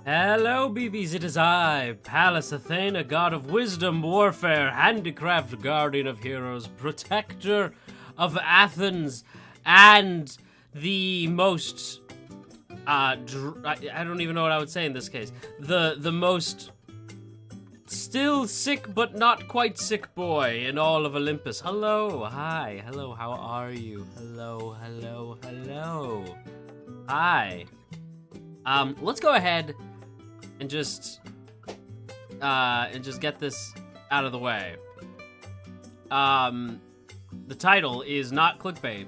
Hello, BBs, it is I, Pallas Athena, god of wisdom, warfare, handicraft, guardian of heroes, protector of Athens, and the most, I don't even know what I would say in this case, the most still sick but not quite sick boy in all of Olympus. Hello, hi, hello, how are you? Hello, hello, hello. Hi. Let's go ahead and just get this out of the way. The title is not clickbait.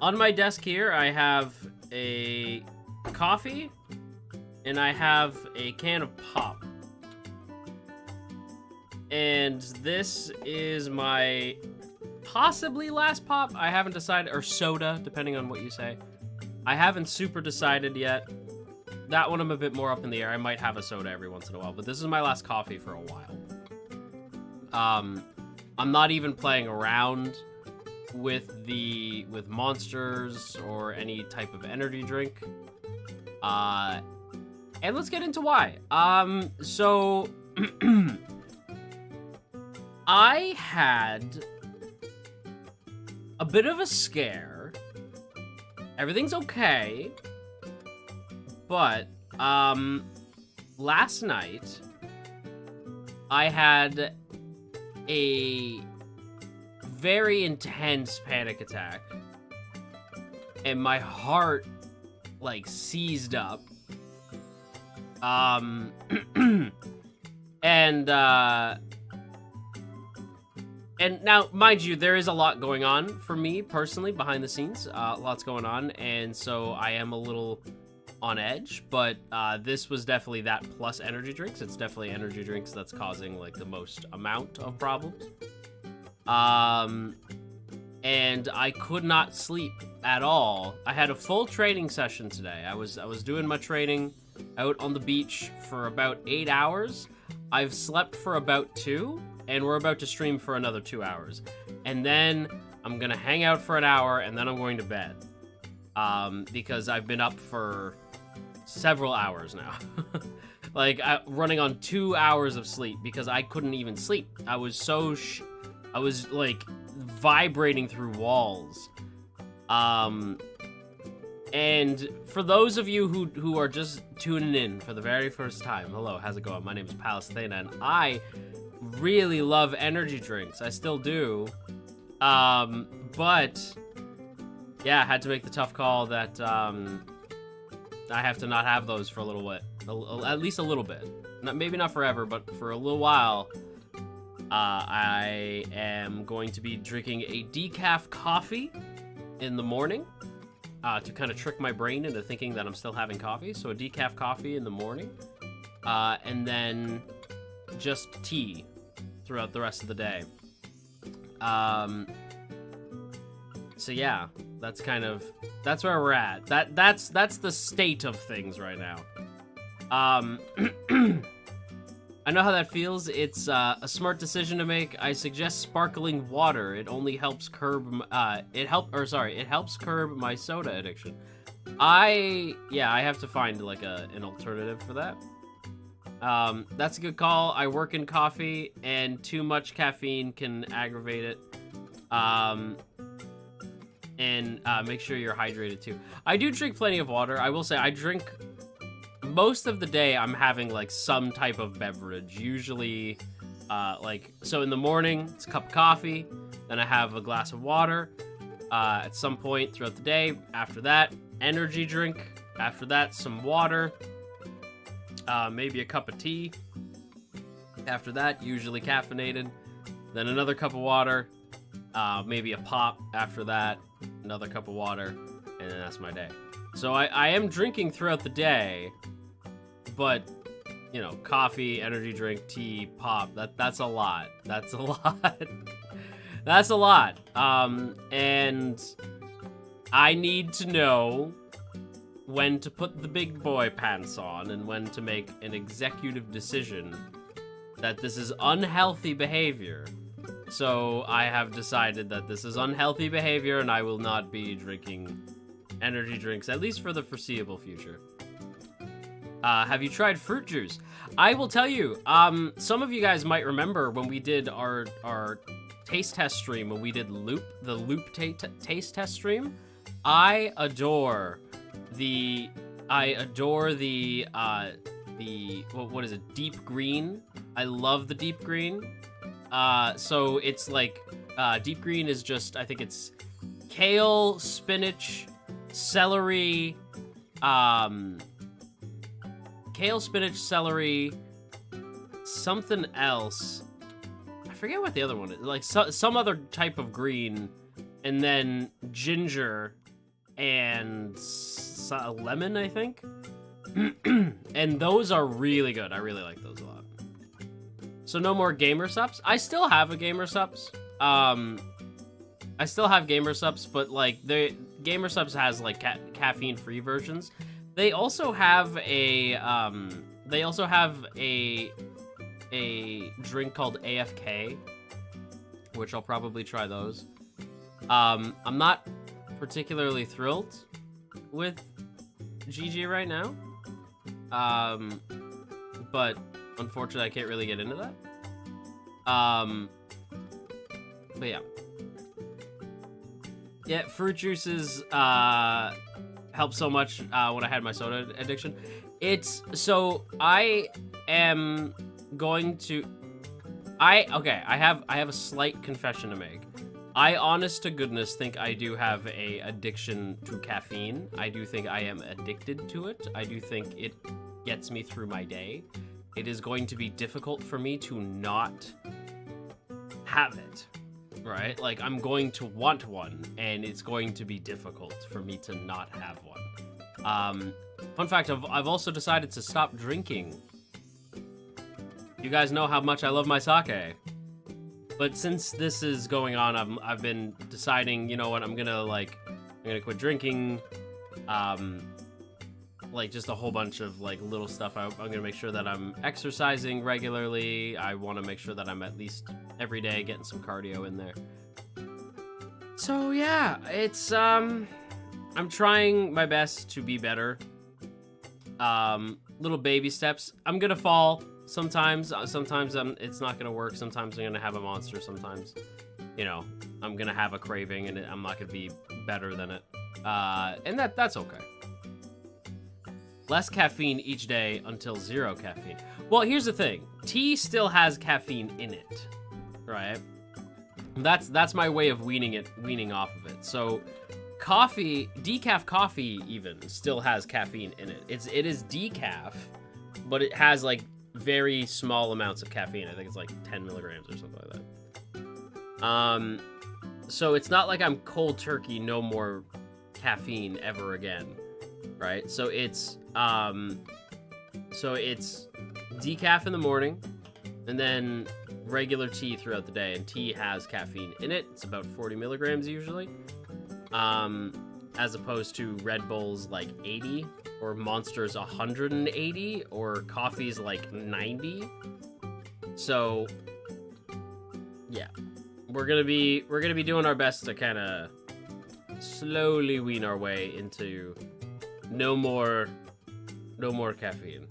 On my desk here, I have a coffee and I have a can of pop. And this is my possibly last pop. I haven't decided, or soda, depending on what you say. I haven't super decided yet. That one I'm a bit more up in the air. I might have a soda every once in a while, but this is my last coffee for a while. I'm not even playing around with Monsters or any type of energy drink. And let's get into why. So I had a bit of a scare. Everything's okay. But, last night, I had a very intense panic attack. And my heart, like, seized up. And now, mind you, there is a lot going on for me, personally, behind the scenes. Lots going on, and so I am a little on edge, but this was definitely that plus energy drinks. It's definitely energy drinks that's causing like the most amount of problems. And I could not sleep at all. I had a full training session today. I was doing my training out on the beach for about 8 hours. I've slept for about 2, and we're about to stream for another 2 hours. And then I'm gonna hang out for an hour, and then I'm going to bed. Because I've been up for several hours now. Like, running on 2 hours of sleep because I couldn't even sleep. I was so I was, like, vibrating through walls. And for those of you who are just tuning in for the very first time, hello, how's it going? My name is Pallas Athena, and I really love energy drinks. I still do. But yeah, I had to make the tough call that I have to not have those for a little bit, at least a little bit. Maybe not forever, but for a little while. I am going to be drinking a decaf coffee in the morning to kind of trick my brain into thinking that I'm still having coffee. So a decaf coffee in the morning, and then just tea throughout the rest of the day. So yeah, that's where we're at. That's the state of things right now. I know how that feels. It's a smart decision to make. I suggest sparkling water. It only helps curb it helps curb my soda addiction. I have to find like an alternative for that. That's a good call. I work in coffee, and too much caffeine can aggravate it. And make sure you're hydrated too. I do drink plenty of water. I will say I drink most of the day. I'm having like some type of beverage. Usually, so in the morning, it's a cup of coffee. Then I have a glass of water at some point throughout the day. After that, energy drink. After that, some water. Maybe a cup of tea. After that, usually caffeinated. Then another cup of water. Maybe a pop after that. Another cup of water. And then that's my day. So I am drinking throughout the day. But, you know, coffee, energy drink, tea, pop. That's a lot. That's a lot. That's a lot. And I need to know when to put the big boy pants on and when to make an executive decision that this is unhealthy behavior. So I have decided that this is unhealthy behavior and I will not be drinking energy drinks, at least for the foreseeable future. Have you tried fruit juice? I will tell you, some of you guys might remember when we did our taste test stream, when we did the loop taste test stream. I adore the what is it, deep green. I love the deep green. So it's like, deep green is just, I think it's kale, spinach, celery, something else. I forget what the other one is. Like some other type of green, and then ginger and lemon, I think. And those are really good. I really like those a lot. So no more Gamer Sups. I still have a Gamer Sups. I still have Gamer Sups, but like the Gamer Sups has like caffeine-free versions. They also have a drink called AFK, which I'll probably try those. I'm not particularly thrilled with GG right now. But unfortunately I can't really get into that. But yeah. Yeah, fruit juices help so much when I had my soda addiction. So I am going to I have a slight confession to make. I honest to goodness think I do have a addiction to caffeine. I do think I am addicted to it. I do think it gets me through my day. It is going to be difficult for me to not have it, right? Like, I'm going to want one, and it's going to be difficult for me to not have one. Fun fact, I've also decided to stop drinking. You guys know how much I love my sake. But since this is going on, I've been deciding, you know what, I'm gonna quit drinking. Like just a whole bunch of like little stuff. I'm gonna make sure that I'm exercising regularly. I want to make sure that I'm at least every day getting some cardio in there. So yeah, it's I'm trying my best to be better. Little baby steps. I'm gonna fall sometimes. Sometimes it's not gonna work. Sometimes I'm gonna have a monster. Sometimes, you know, I'm gonna have a craving and I'm not gonna be better than it. And that's okay. Less caffeine each day until 0 caffeine. Well, here's the thing. Tea still has caffeine in it, right? That's my way of weaning off of it. So coffee, decaf coffee even, still has caffeine in it. It is decaf, but it has like very small amounts of caffeine. I think it's like 10 milligrams or something like that. So it's not like I'm cold turkey, no more caffeine ever again, right? So it's decaf in the morning, and then regular tea throughout the day. And tea has caffeine in it. It's about 40 milligrams usually, as opposed to Red Bull's like 80, or Monster's 180, or coffee's like 90. So yeah, we're gonna be doing our best to kind of slowly wean our way into no more caffeine.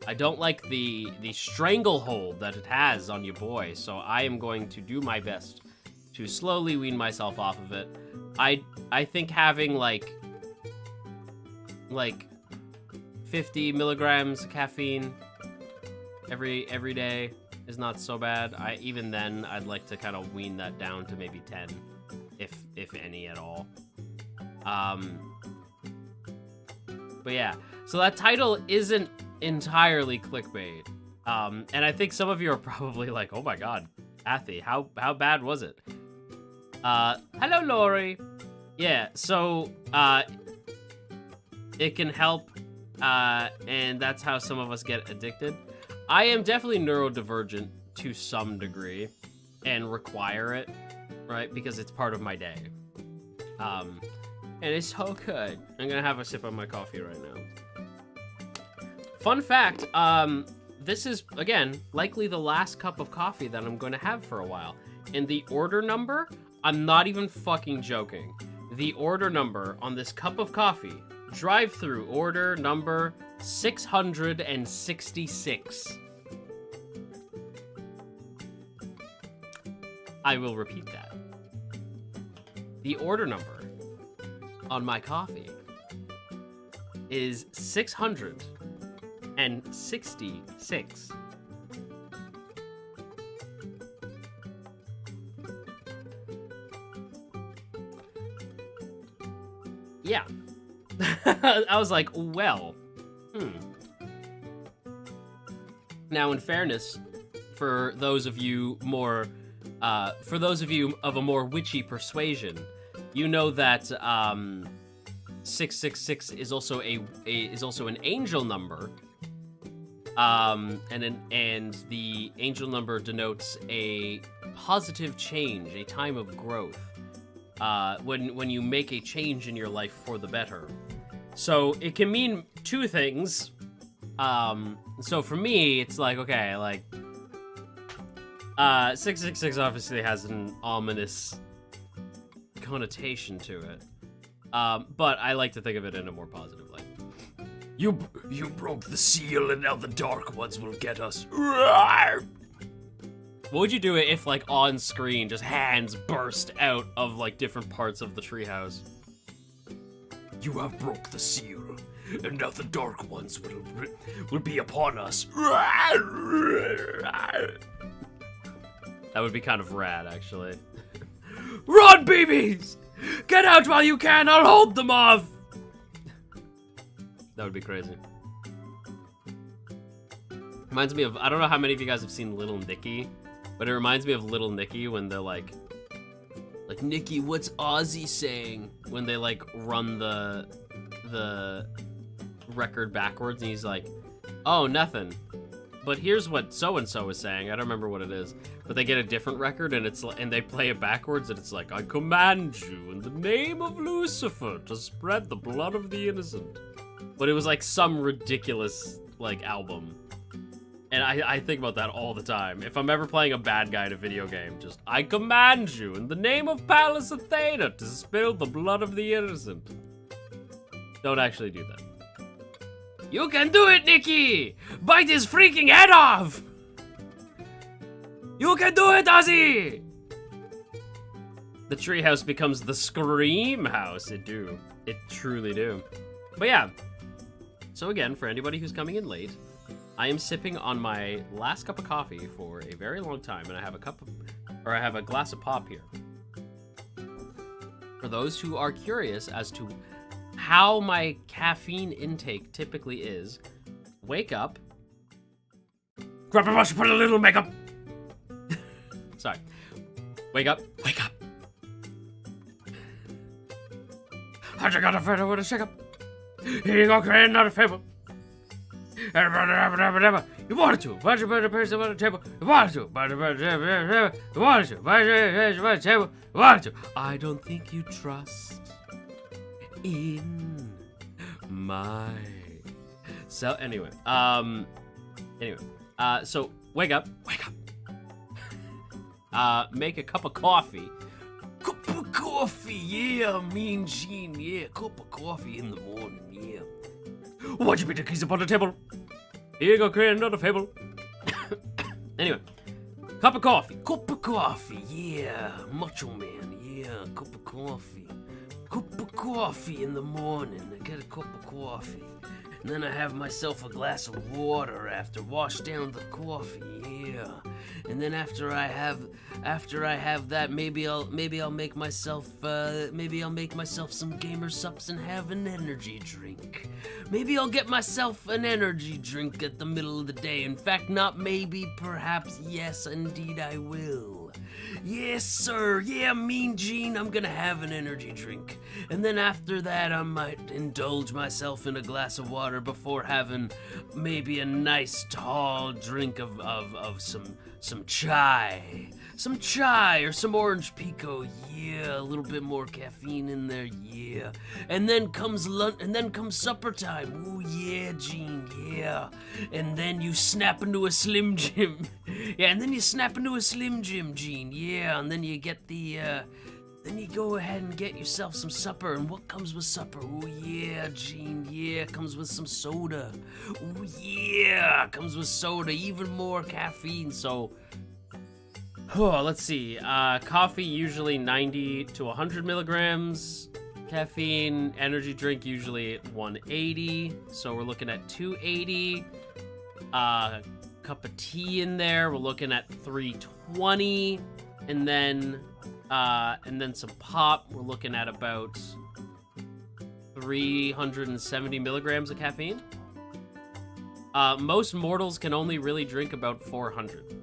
I don't like the stranglehold that it has on your boy, so I am going to do my best to slowly wean myself off of it. I think having like 50 milligrams of caffeine every day is not so bad. Even then I'd like to kind of wean that down to maybe 10, if any at all. But yeah, so that title isn't entirely clickbait. And I think some of you are probably like, oh my god, Athy, how bad was it? Hello, Lori. Yeah, so, it can help, and that's how some of us get addicted. I am definitely neurodivergent to some degree, and require it, right? Because it's part of my day. And it's so good. I'm gonna have a sip of my coffee right now. Fun fact, this is, again, likely the last cup of coffee that I'm gonna have for a while. And the order number, I'm not even fucking joking. The order number on this cup of coffee, drive-through order number 666. I will repeat that. The order number on my coffee is 666. Yeah. I was like, well, Now, in fairness, for those of you of a more witchy persuasion, you know that 666 is also an angel number, and the angel number denotes a positive change, a time of growth, when you make a change in your life for the better. So it can mean two things. So for me, it's like, okay, like 666 obviously has an ominous connotation to it. But I like to think of it in a more positive light. You broke the seal, and now the dark ones will get us. What would you do if, like, on screen, just hands burst out of, like, different parts of the treehouse? You have broke the seal, and now the dark ones will be upon us. That would be kind of rad, actually. Run, babies! Get out while you can, I'll hold them off! That would be crazy. Reminds me of, I don't know how many of you guys have seen Little Nicky, but it reminds me of Little Nicky when they're like, Nicky, what's Ozzy saying? When they, like, run the record backwards, and he's like, oh, nothing. But here's what so-and-so is saying. I don't remember what it is. But they get a different record, and they play it backwards, and it's like, I command you in the name of Lucifer to spread the blood of the innocent. But it was like some ridiculous, like, album. And I think about that all the time. If I'm ever playing a bad guy in a video game, just, I command you in the name of Pallas Athena to spill the blood of the innocent. Don't actually do that. You can do it, Nicky! Bite his freaking head off! You can do it, Ozzy! The treehouse becomes the scream house. It truly do. But yeah. So again, for anybody who's coming in late, I am sipping on my last cup of coffee for a very long time, and I have a glass of pop here. For those who are curious as to how my caffeine intake typically is, wake up, grab a brush, put a little makeup. Sorry. Wake up. I just got a photo with a shake up. Here you go, create another fable. You wanted to, but you put a person on the table. You wanted to, but you put a table. You wanted to, but you put a table. You wanted to. I don't think you trust in my. So anyway, so wake up. Make a cup of coffee. Cup of coffee, yeah, Mean Gene, yeah. Cup of coffee in the morning, yeah. Why'd you put the keys upon the table? Here you go, create another fable. Anyway, cup of coffee. Cup of coffee, yeah. Macho Man, yeah. Cup of coffee. Cup of coffee in the morning. I get a cup of coffee. And then I have myself a glass of water after wash down the coffee, yeah. And then after I have that, maybe I'll make myself some gamer sups and have an energy drink. Maybe I'll get myself an energy drink at the middle of the day. In fact, not maybe, perhaps, yes, indeed I will. Yes, sir. Yeah, Mean Gene, I'm gonna have an energy drink. And then after that, I might indulge myself in a glass of water before having maybe a nice tall drink of some chai. Some chai or some orange pico, yeah, a little bit more caffeine in there, yeah. And then comes supper time. Ooh, yeah, Gene, yeah. And then you snap into a Slim Jim. Yeah, and then you snap into a Slim Jim, Gene, yeah. And then you get the then you go ahead and get yourself some supper. And what comes with supper? Oh yeah, Gene, yeah, comes with some soda. Oh yeah, comes with soda, even more caffeine. So, let's see. Coffee usually 90 to 100 milligrams. Caffeine, energy drink usually 180. So we're looking at 280. Cup of tea in there, we're looking at 320. And then some pop, we're looking at about 370 milligrams of caffeine. Most mortals can only really drink about 400.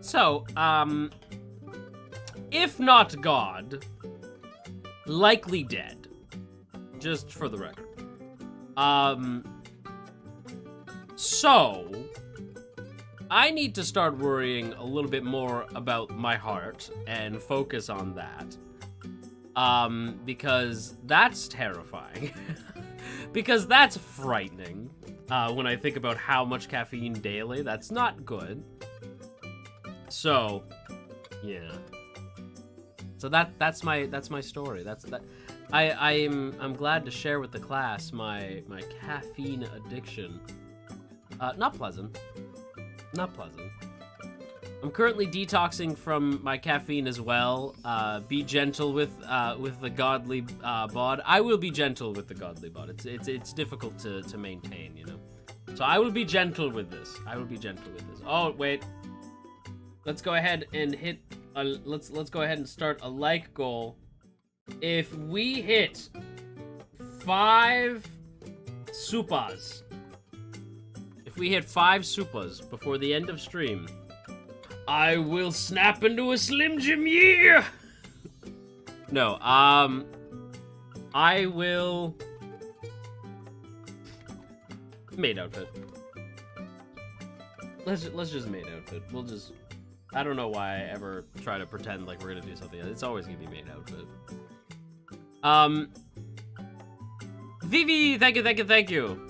So, if not God, likely dead. Just for the record. So, I need to start worrying a little bit more about my heart and focus on that. Because that's terrifying. Because that's frightening. When I think about how much caffeine daily, that's not good. So, yeah. So that's my story. I'm glad to share with the class my caffeine addiction. Not pleasant. Not pleasant. I'm currently detoxing from my caffeine as well. Be gentle with the godly bod. I will be gentle with the godly bod. It's difficult to maintain, you know. So I will be gentle with this. Oh wait. Let's go ahead and hit. Let's go ahead and start a like goal. If we hit 5 supas, before the end of stream, I will snap into a Slim Jim, yeah! No, I will... Maid outfit. Let's just maid outfit. We'll just... I don't know why I ever try to pretend like we're gonna do something else. It's always gonna be maid outfit. Vivi, thank you.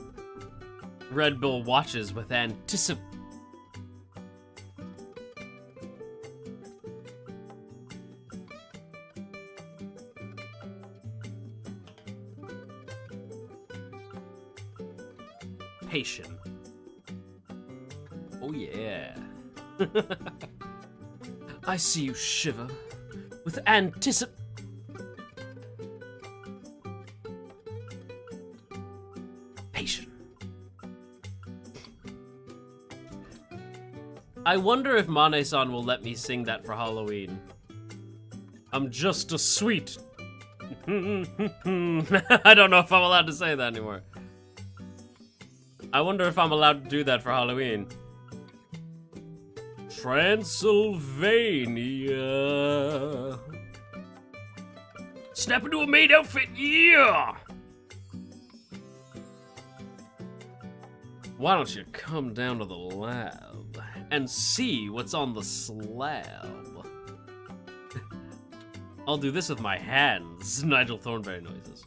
Red Bull watches with anticipation. Oh yeah. I see you shiver with anticipation. I wonder if Mane-san will let me sing that for Halloween. I'm just a sweet... I don't know if I'm allowed to say that anymore. I wonder if I'm allowed to do that for Halloween. Transylvania. Snap into a maid outfit, yeah! Why don't you come down to the lab and see what's on the slab? I'll do this with my hands, Nigel Thornberry noises.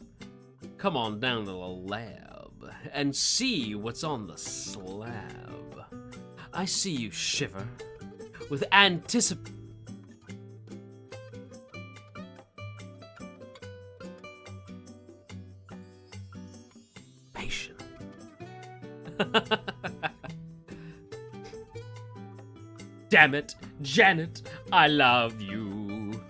Come on down to the lab and see what's on the slab. I see you shiver with anticipation. Damn it, Janet, I love you.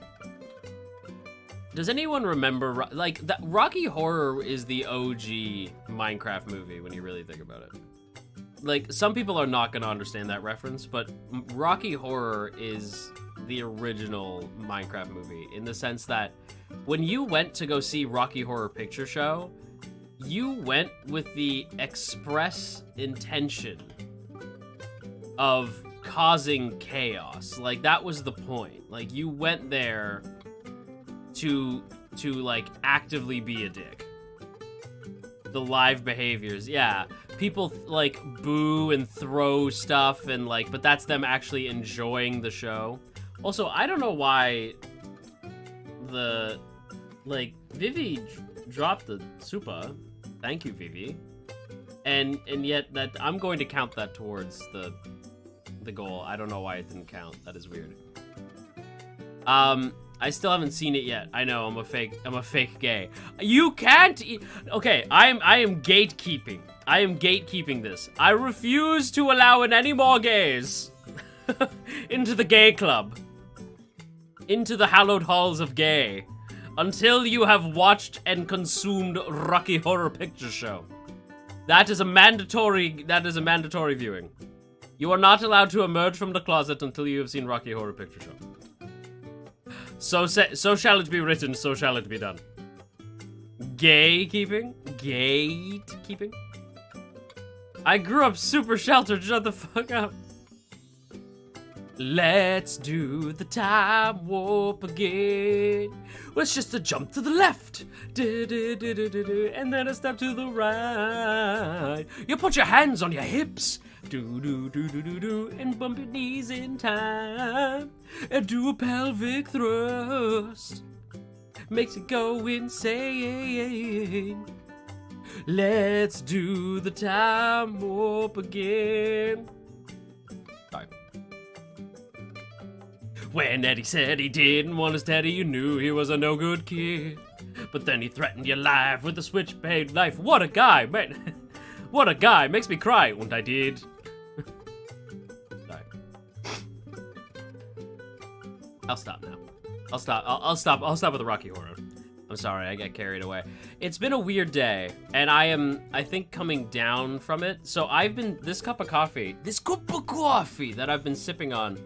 Does anyone remember, like, that Rocky Horror is the OG Minecraft movie when you really think about it. Like, some people are not gonna understand that reference, but Rocky Horror is the original Minecraft movie in the sense that when you went to go see Rocky Horror Picture Show, you went with the express intention of causing chaos. Like, that was the point. Like, you went there to like actively be a dick. The live behaviors, yeah. People like boo and throw stuff and like, but that's them actually enjoying the show. Also, I don't know why the, like, Vivi dropped the supa. Thank you, Vivi. And yet that I'm going to count that towards the the goal. I don't know why it didn't count. That is weird. I still haven't seen it yet. I know, I'm a fake gay. You can't okay, I am gatekeeping. I am gatekeeping this. I refuse to allow in any more gays into the gay club. Into the hallowed halls of gay. Until you have watched and consumed Rocky Horror Picture Show. That is a mandatory viewing. You are not allowed to emerge from the closet until you have seen Rocky Horror Picture Show. So shall it be written, so shall it be done. Gatekeeping? Gatekeeping? I grew up super sheltered, shut the fuck up. Let's do the time warp again. Well, it's just a jump to the left. And then a step to the right. You put your hands on your hips. And bump your knees in time. And do a pelvic thrust. Makes it go insane. Let's do the time warp again. Sorry. When Eddie said he didn't want his daddy, you knew he was a no-good kid. But then he threatened your life with a switchblade knife. What a guy, man. What a guy. Makes me cry. And I did. Sorry. I'll stop now. I'll stop with the Rocky Horror. I'm sorry, I get carried away. It's been a weird day, and I think, coming down from it. So this cup of coffee that I've been sipping on,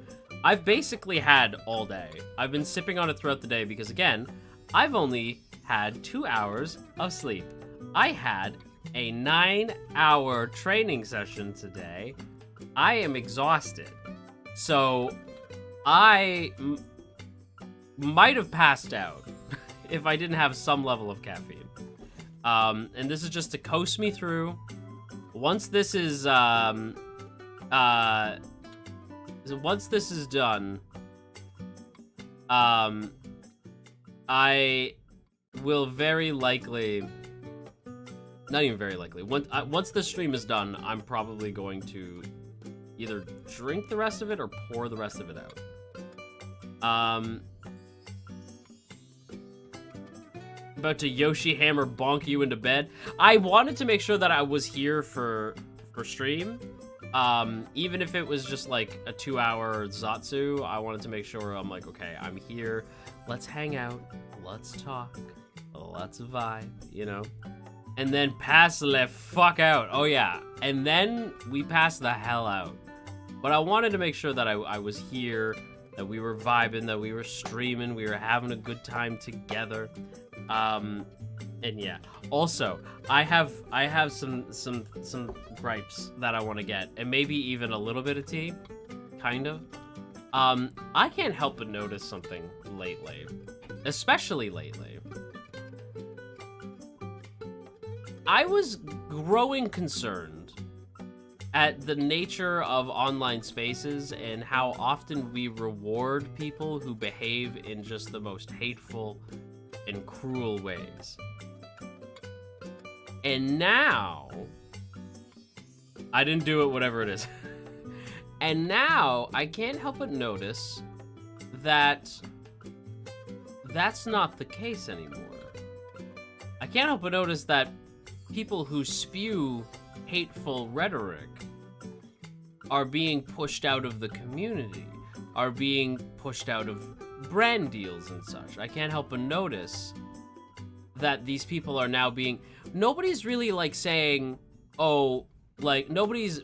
I've basically had all day. I've been sipping on it throughout the day because, again, I've only had 2 hours of sleep. I had a 9-hour training session today. I am exhausted. So I might have passed out if I didn't have some level of caffeine. And this is just to coast me through. Once this is done, I will very likely, not even very likely, once the stream is done, I'm probably going to either drink the rest of it or pour the rest of it out. About to Yoshi Hammer bonk you into bed. I wanted to make sure that I was here for stream. Even if it was just like a 2-hour Zatsu, I wanted to make sure I'm like, okay, I'm here. Let's hang out. Let's talk. Let's vibe, you know? And then pass the fuck out. Oh yeah. And then we pass the hell out. But I wanted to make sure that I was here, that we were vibing, that we were streaming, we were having a good time together. And yeah. Also, I have some gripes that I want to get, and maybe even a little bit of tea, kind of. I can't help but notice something lately, especially lately. I was growing concerned at the nature of online spaces and how often we reward people who behave in just the most hateful and cruel ways. And now, I didn't do it, whatever it is. And now, I can't help but notice that that's not the case anymore. I can't help but notice that people who spew hateful rhetoric are being pushed out of the community, are being pushed out of brand deals and such. I can't help but notice that these people are now being... Nobody's really, like, saying, oh, like, nobody's,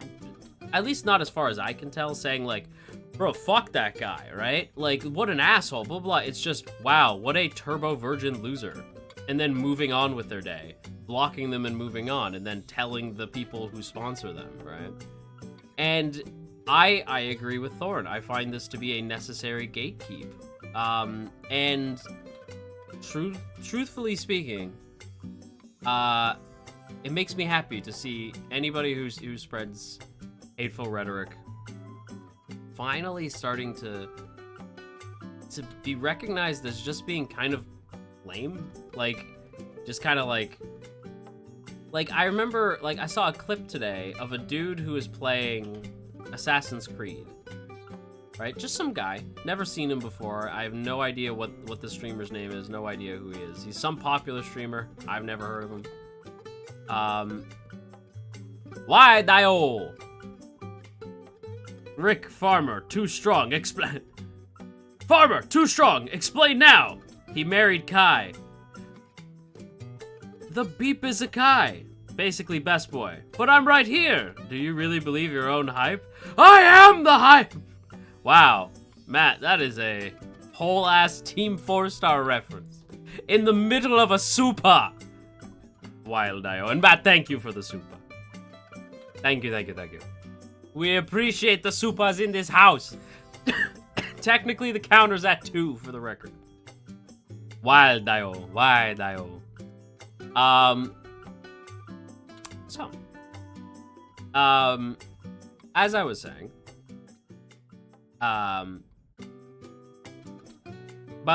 at least not as far as I can tell, saying, like, bro, fuck that guy, right? Like, what an asshole, blah, blah. It's just, wow, what a turbo virgin loser. And then moving on with their day. Blocking them and moving on, and then telling the people who sponsor them, right? And I agree with Thorn. I find this to be a necessary gatekeep. And truthfully speaking, it makes me happy to see anybody who spreads hateful rhetoric finally starting to be recognized as just being kind of lame. Like, just kind of like, I remember, like, I saw a clip today of a dude who was playing Assassin's Creed, right? Just some guy. Never seen him before. I have no idea what the streamer's name is. No idea who he is. He's some popular streamer. I've never heard of him. Why Dio? Rick Farmer, too strong. Explain. Farmer, too strong. Explain now. He married Kai. The beep is a Kai. Basically best boy. But I'm right here. Do you really believe your own hype? I am the hype. Wow, Matt, that is a whole ass Team 4-star reference in the middle of a super. Wild IO. And Matt, thank you for the super. Thank you, thank you, thank you. We appreciate the supas in this house. Technically, the counter's at 2 for the record. Wild IO, wild IO. As I was saying, by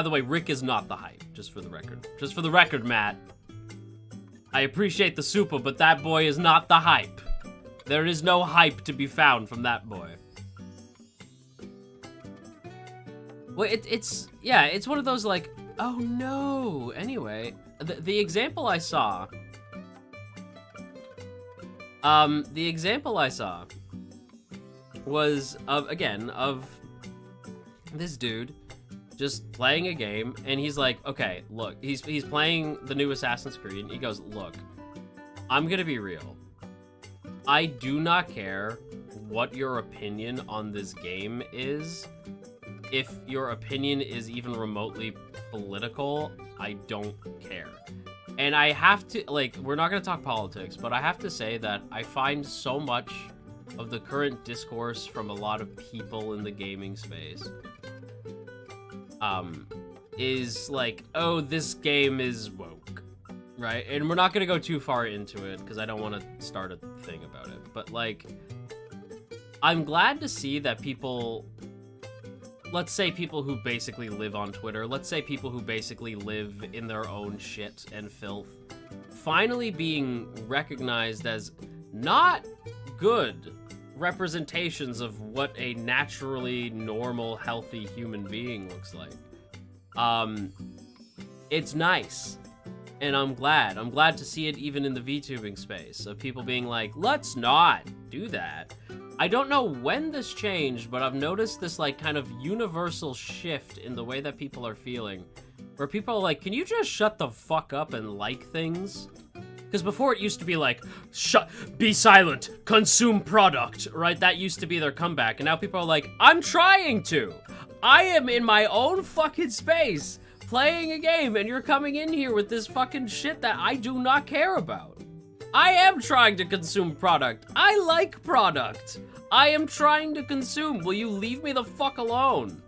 the way, Rick is not the hype, just for the record. Just for the record, Matt. I appreciate the super, but that boy is not the hype. There is no hype to be found from that boy. Well, it's one of those like, oh no. Anyway, the example I saw, was of this dude just playing a game, and he's like, okay, look, he's playing the new Assassin's Creed, and he goes, look, I'm gonna be real. I do not care what your opinion on this game is. If your opinion is even remotely political, I don't care. And I have to, like, we're not gonna talk politics, but I have to say that I find so much of the current discourse from a lot of people in the gaming space is like, oh, this game is woke, right? And we're not gonna go too far into it because I don't want to start a thing about it, but like, I'm glad to see that people, let's say people who basically live on Twitter, let's say people who basically live in their own shit and filth, finally being recognized as not good representations of what a naturally normal, healthy human being looks like. It's nice, and I'm glad. I'm glad to see it even in the VTubing space, of people being like, let's not do that. I don't know when this changed, but I've noticed this like kind of universal shift in the way that people are feeling, where people are like, can you just shut the fuck up and like things? Because before it used to be like, be silent, consume product, right? That used to be their comeback. And now people are like, I'm trying to. I am in my own fucking space playing a game, and you're coming in here with this fucking shit that I do not care about. I am trying to consume product. I like product. I am trying to consume. Will you leave me the fuck alone?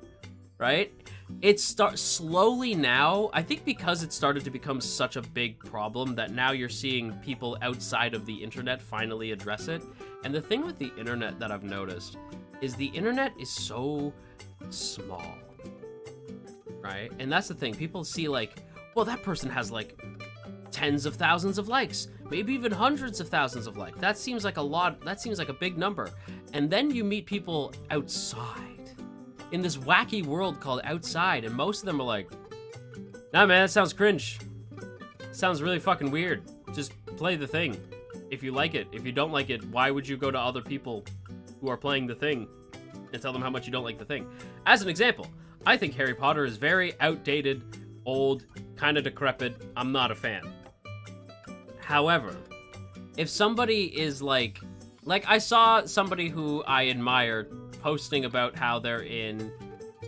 Right? It starts slowly now, I think because it started to become such a big problem that now you're seeing people outside of the internet finally address it. And the thing with the internet that I've noticed is the internet is so small, right? And that's the thing. People see like, well, that person has like tens of thousands of likes, maybe even hundreds of thousands of likes. That seems like a lot. That seems like a big number. And then you meet people outside in this wacky world called outside, and most of them are like, nah, man, that sounds cringe. Sounds really fucking weird. Just play the thing. If you like it. If you don't like it, why would you go to other people who are playing the thing and tell them how much you don't like the thing? As an example, I think Harry Potter is very outdated, old, kind of decrepit. I'm not a fan. However, if somebody is like I saw somebody who I admired posting about how they're in,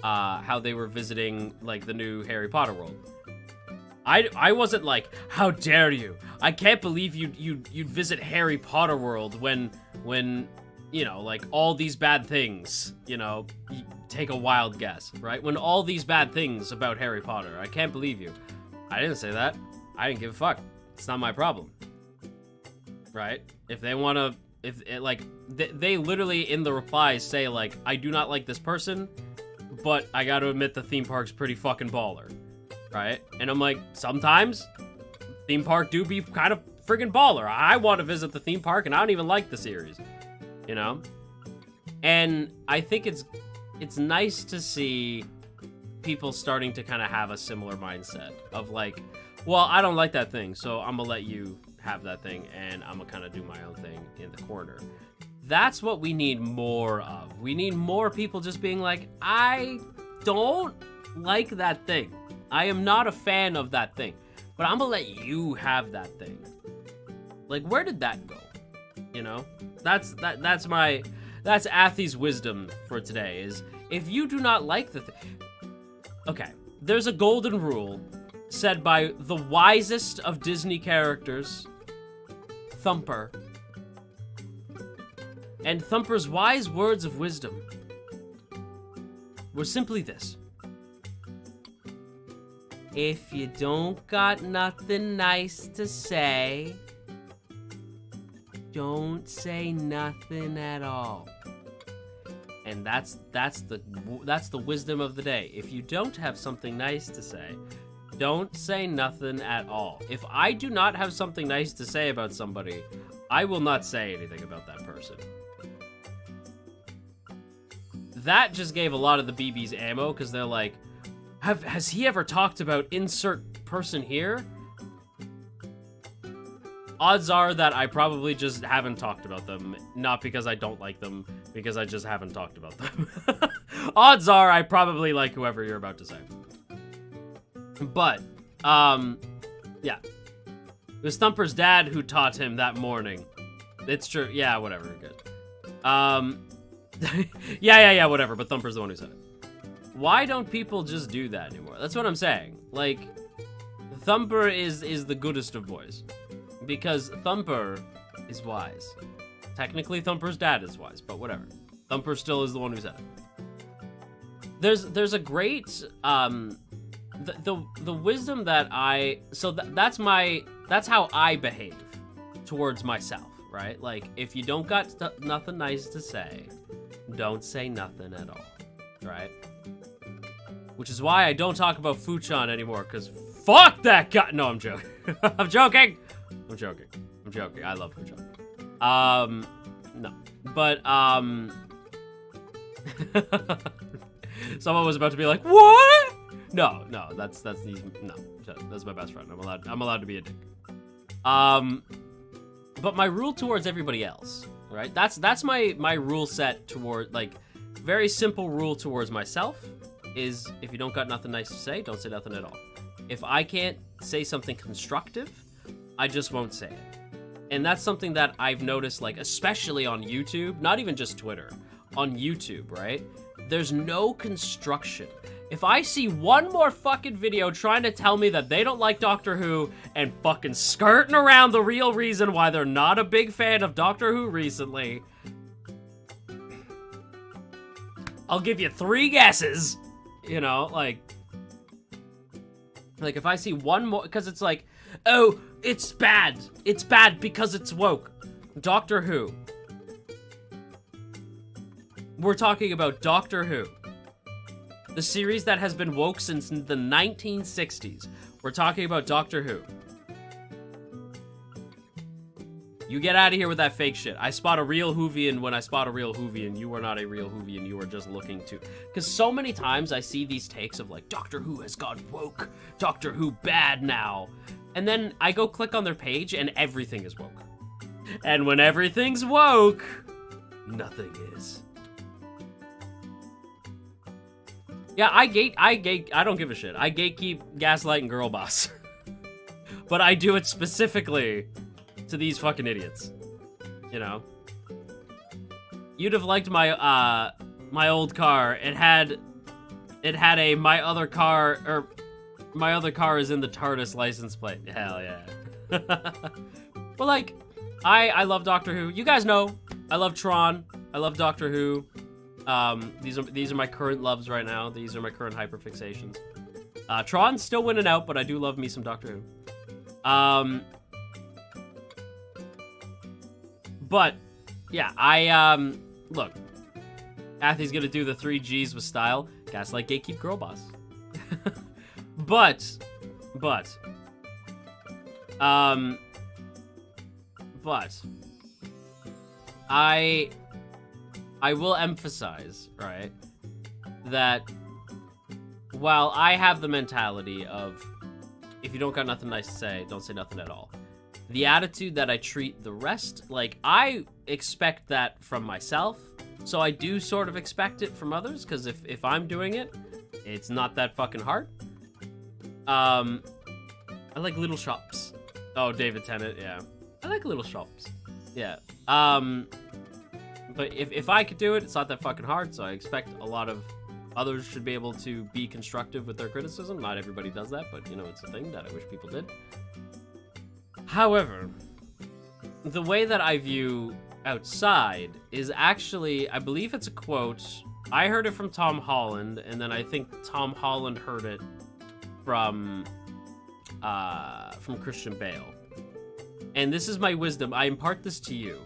how they were visiting, like, the new Harry Potter world. I wasn't like, how dare you? I can't believe you'd visit Harry Potter world when, you know, like, all these bad things, you know, you take a wild guess, right? When all these bad things about Harry Potter, I can't believe you. I didn't say that. I didn't give a fuck. It's not my problem. Right? If they want to, they literally in the replies say like, I do not like this person, but I gotta admit the theme park's pretty fucking baller, right? And I'm like, sometimes theme park do be kind of friggin' baller. I want to visit the theme park and I don't even like the series, you know? And I think it's it's nice to see people starting to kind of have a similar mindset of like, well, I don't like that thing, so I'm gonna let you have that thing, and I'm gonna kind of do my own thing in the corner. That's what we need more of. We need more people just being like, I don't like that thing. I am not a fan of that thing, but I'm gonna let you have that thing. Like, where did that go? You know, that's Athy's wisdom for today is, if you do not like the thing. Okay, there's a golden rule said by the wisest of Disney characters, Thumper. And Thumper's wise words of wisdom were simply this: if you don't got nothing nice to say, don't say nothing at all. And that's the wisdom of the day. If you don't have something nice to say, don't say nothing at all. If I do not have something nice to say about somebody, I will not say anything about that person. That just gave a lot of the BBs ammo, because they're like, has he ever talked about insert person here? Odds are that I probably just haven't talked about them, not because I don't like them, because I just haven't talked about them. Odds are I probably like whoever you're about to say. But, yeah. It was Thumper's dad who taught him that morning. It's true. Yeah, whatever. Good. Yeah, whatever. But Thumper's the one who said it. Why don't people just do that anymore? That's what I'm saying. Like, Thumper is the goodest of boys. Because Thumper is wise. Technically, Thumper's dad is wise, but whatever. Thumper still is the one who said it. There's a great, the wisdom that that's how I behave towards myself, right? Like, if you don't got nothing nice to say, don't say nothing at all, right? Which is why I don't talk about Fuchan anymore, because fuck that guy. No, I'm joking. I'm joking. I'm joking. I love Fuchan. No. But, someone was about to be like, what? No, that's my best friend. I'm allowed to be a dick. But my rule towards everybody else, right? That's my rule set toward, like, very simple rule towards myself is, if you don't got nothing nice to say, don't say nothing at all. If I can't say something constructive, I just won't say it. And that's something that I've noticed, like, especially on YouTube, not even just Twitter, on YouTube, right? There's no construction. If I see one more fucking video trying to tell me that they don't like Doctor Who and fucking skirting around the real reason why they're not a big fan of Doctor Who recently, I'll give you 3 guesses, you know, like if I see one more, because it's like, oh, it's bad because it's woke. Doctor Who. We're talking about Doctor Who. The series that has been woke since the 1960s. We're talking about Doctor Who. You get out of here with that fake shit. I spot a real Whovian when I spot a real Whovian. You are not a real Whovian. You are just looking to... Because so many times I see these takes of like, Doctor Who has gone woke. Doctor Who bad now. And then I go click on their page and everything is woke. And when everything's woke, nothing is. Yeah, I don't give a shit. I gatekeep Gaslight and Girl Boss. But I do it specifically to these fucking idiots. You know? You'd have liked my, my old car. It had a my other car is in the TARDIS license plate. Hell yeah. But like, I love Doctor Who. You guys know, I love Tron. I love Doctor Who. These are my current loves right now. These are my current hyperfixations. Tron's still winning out, but I do love me some Doctor Who. But yeah, look, Athy's gonna do the 3 Gs with style. Gaslight, gatekeep, girl boss. but I will emphasize, right, that while I have the mentality of, if you don't got nothing nice to say, don't say nothing at all. The attitude that I treat the rest, like, I expect that from myself, so I do sort of expect it from others, because if I'm doing it, it's not that fucking hard. I like little shops. Oh, David Tennant, yeah. I like little shops. Yeah. But if I could do it, it's not that fucking hard, so I expect a lot of others should be able to be constructive with their criticism. Not everybody does that, but, you know, it's a thing that I wish people did. However, the way that I view outside is actually, I believe it's a quote. I heard it from Tom Holland, and then I think Tom Holland heard it from Christian Bale. And this is my wisdom. I impart this to you.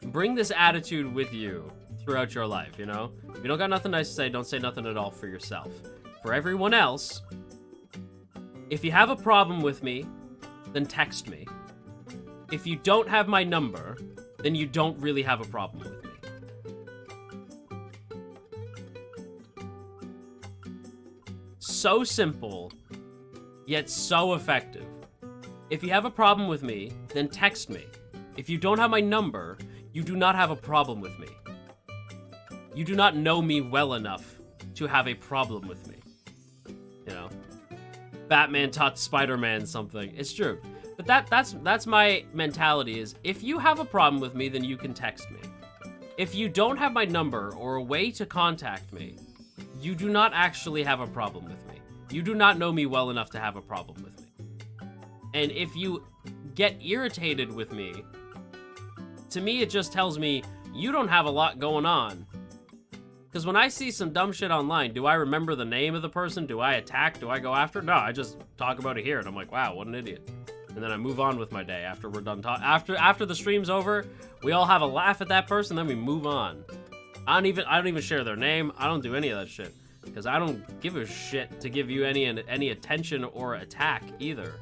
Bring this attitude with you throughout your life, you know? If you don't got nothing nice to say, don't say nothing at all for yourself. For everyone else, if you have a problem with me, then text me. If you don't have my number, then you don't really have a problem with me. So simple, yet so effective. If you have a problem with me, then text me. If you don't have my number, you do not have a problem with me. You do not know me well enough to have a problem with me. You know? Batman taught Spider-Man something. It's true. But that's my mentality is, if you have a problem with me, then you can text me. If you don't have my number or a way to contact me, you do not actually have a problem with me. You do not know me well enough to have a problem with me. And if you get irritated with me, to me it just tells me you don't have a lot going on. Because when I see some dumb shit online, do I remember the name of the person? Do I attack? Do I go after? No, I just talk about it here, and I'm like, wow, what an idiot. And then I move on with my day after we're done talking. After the stream's over, we all have a laugh at that person, then we move on. I don't even share their name. I don't do any of that shit, because I don't give a shit to give you any attention or attack either.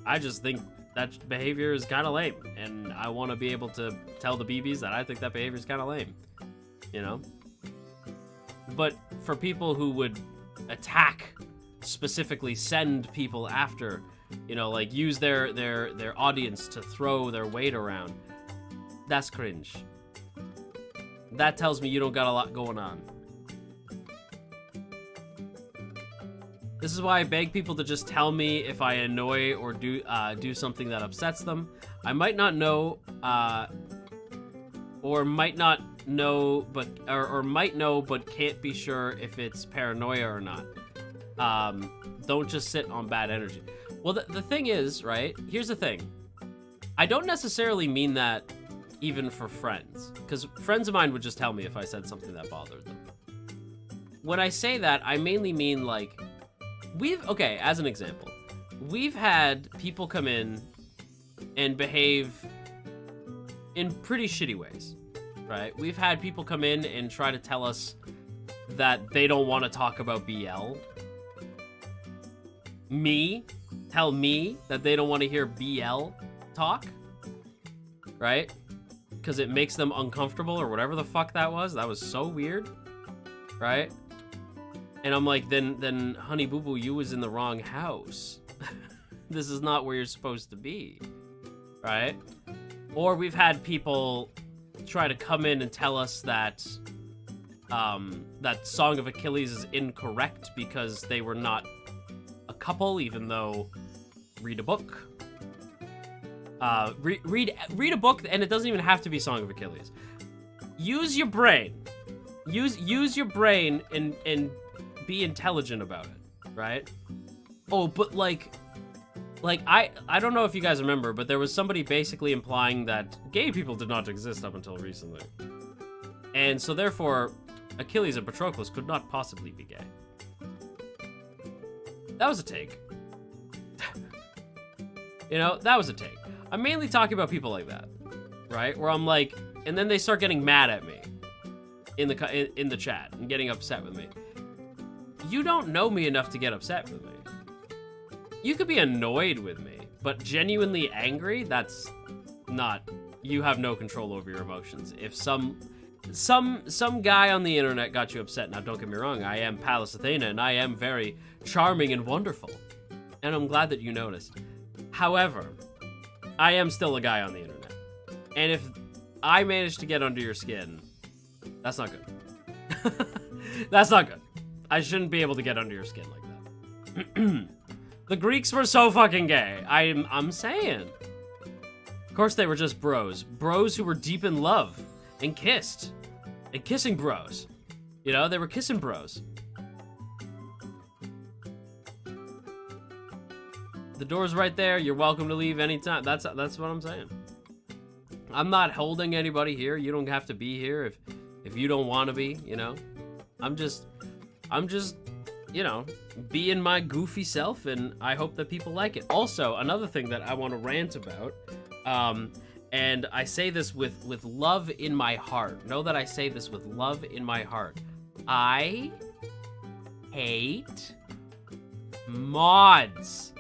I just think that behavior is kind of lame, and I want to be able to tell the BBs that I think that behavior is kind of lame, you know. But for people who would attack, specifically send people after, you know, like use their audience to throw their weight around, that's cringe. That tells me you don't got a lot going on. This is why I beg people to just tell me if I annoy or do something that upsets them. I might not know, or might not know, but or might know, but can't be sure if it's paranoia or not. Don't just sit on bad energy. Well, the thing is, right? Here's the thing. I don't necessarily mean that even for friends, because friends of mine would just tell me if I said something that bothered them. When I say that, I mainly mean like, okay, as an example, we've had people come in and behave in pretty shitty ways, right? We've had people come in and try to tell us that they don't want to talk about BL. Tell me that they don't want to hear BL talk, right? Because it makes them uncomfortable or whatever the fuck that was. That was so weird, right? And I'm like, then honey boo boo, you was in the wrong house. This is not where you're supposed to be, right? Or we've had people try to come in and tell us that that Song of Achilles is incorrect because they were not a couple, even though read a book. Read a book, and it doesn't even have to be Song of Achilles. Use your brain. Use your brain and be intelligent about it, right? Oh, but like I don't know if you guys remember, but there was somebody basically implying that gay people did not exist up until recently. And so therefore, Achilles and Patroclus could not possibly be gay. That was a take. You know, that was a take. I'm mainly talking about people like that, right? Where I'm like, and then they start getting mad at me in the chat and getting upset with me. You don't know me enough to get upset with me. You could be annoyed with me, but genuinely angry, that's not, you have no control over your emotions. some guy on the internet got you upset. Now, don't get me wrong, I am Pallas Athena, and I am very charming and wonderful. And I'm glad that you noticed. However, I am still a guy on the internet. And if I manage to get under your skin, that's not good. That's not good. I shouldn't be able to get under your skin like that. The Greeks were so fucking gay. I'm saying. Of course they were just bros. Bros who were deep in love and kissed. And kissing bros. You know, they were kissing bros. The door's right there. You're welcome to leave anytime. That's what I'm saying. I'm not holding anybody here. You don't have to be here if you don't want to be, you know. I'm just, you know, being my goofy self, and I hope that people like it. Also, another thing that I want to rant about, and I say this with love in my heart. Know that I say this with love in my heart. I hate mods.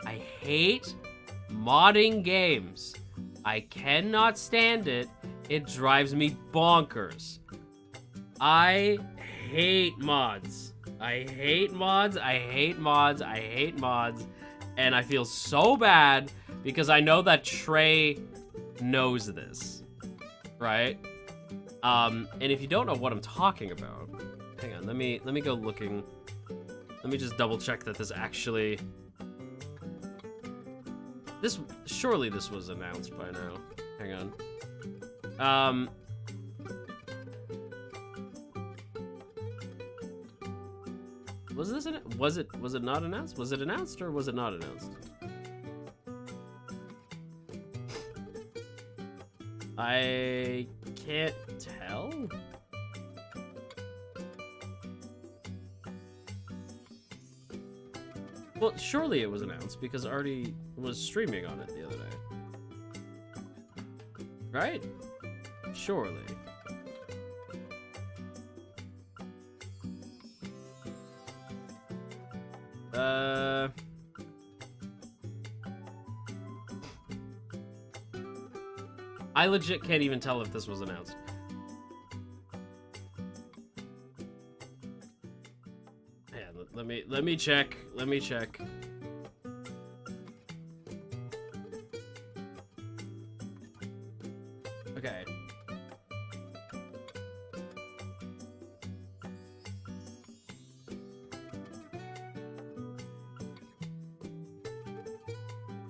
I hate modding games. I cannot stand it. It drives me bonkers. I hate mods. I hate mods. I hate mods. I hate mods. And I feel so bad because I know that Trey knows this, right? And if you don't know what I'm talking about, hang on, let me go looking. Let me just double check that this actually, surely this was announced by now. Hang on. Was this was it not announced? Was it announced or was it not announced? I can't tell. Well, surely it was announced because Artie was streaming on it the other day. Right? Surely. I legit can't even tell if this was announced. Yeah, let me check. Let me check. Okay.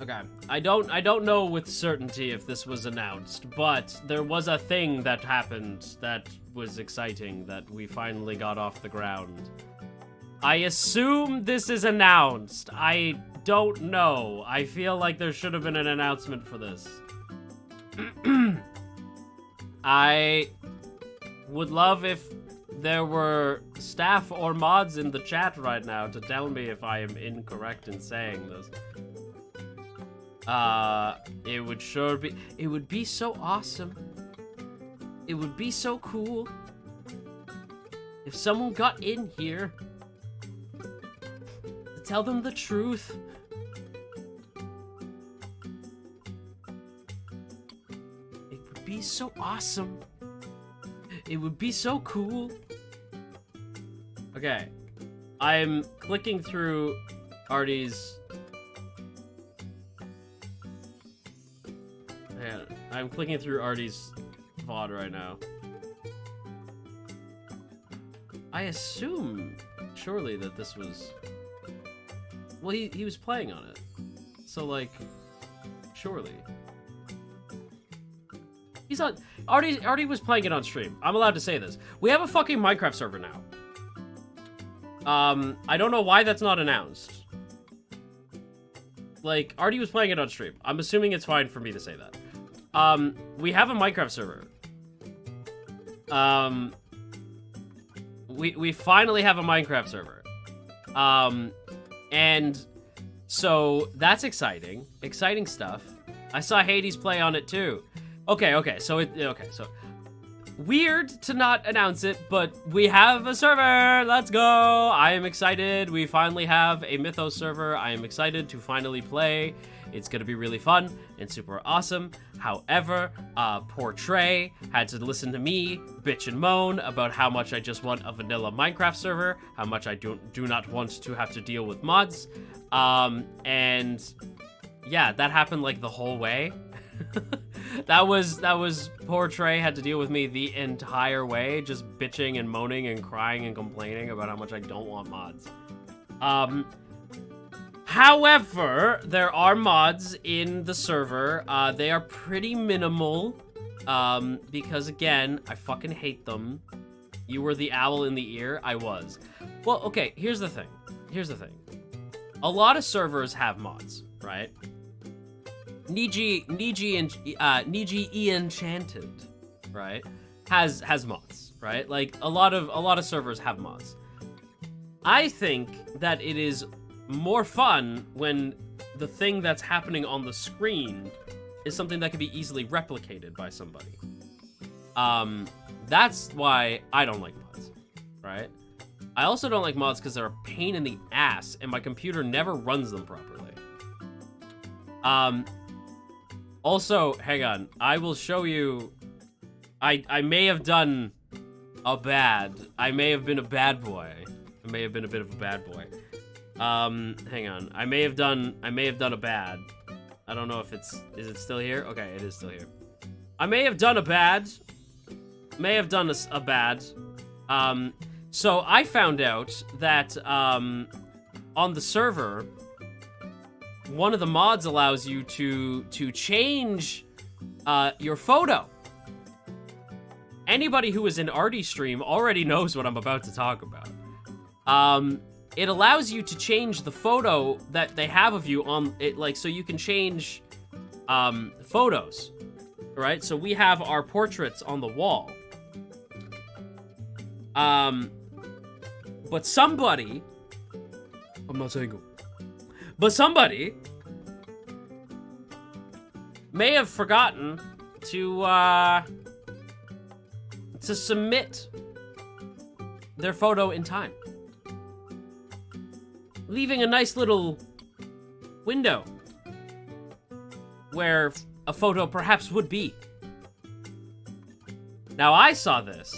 Okay, I don't know with certainty if this was announced, but there was a thing that happened that was exciting that we finally got off the ground. I assume this is announced. I don't know. I feel like there should have been an announcement for this. I would love if there were staff or mods in the chat right now to tell me if I am incorrect in saying this. It would be so awesome. It would be so cool if someone got in here to tell them the truth. It would be so awesome. It would be so cool. Okay, I'm clicking through Artie's. I'm clicking through Artie's VOD right now. I assume, surely, that this was... Well, he was playing on it. So, like, surely. He's on... Artie was playing it on stream. I'm allowed to say this. We have a fucking Minecraft server now. I don't know why that's not announced. Like, Artie was playing it on stream. I'm assuming it's fine for me to say that. We have a Minecraft server. We finally have a Minecraft server. And so that's exciting. Exciting stuff. I saw Hades play on it too. Okay, so weird to not announce it, but we have a server. Let's go. I am excited. We finally have a Mythos server. I am excited to finally play It's gonna be really fun and super awesome. However, poor Trey had to listen to me bitch and moan about how much I just want a vanilla Minecraft server, how much I do not want to have to deal with mods. And yeah, that happened like the whole way. That was poor Trey had to deal with me the entire way, just bitching and moaning and crying and complaining about how much I don't want mods. However, there are mods in the server. They are pretty minimal, because again, I fucking hate them. You were the owl in the ear. I was. Well, okay, here's the thing. A lot of servers have mods, right? Niji Enchanted, right? Has mods, right? Like a lot of servers have mods. I think that it is more fun when the thing that's happening on the screen is something that can be easily replicated by somebody. That's why I don't like mods, right? I also don't like mods because they're a pain in the ass and my computer never runs them properly. Also, hang on, I will show you, I may have done I may have been a bad boy. I may have been a bit of a bad boy. Hang on, I may have done a bad. I don't know if is it still here? Okay, it is still here. I may have done a bad. So I found out that, on the server, one of the mods allows you to change your photo. Anybody who is in Artie's stream already knows what I'm about to talk about. It allows you to change the photo that they have of you on it, like, so you can change photos, right? So we have our portraits on the wall. But somebody, I'm not saying who, but somebody may have forgotten to submit their photo in time, leaving a nice little window where a photo perhaps would be. Now I saw this,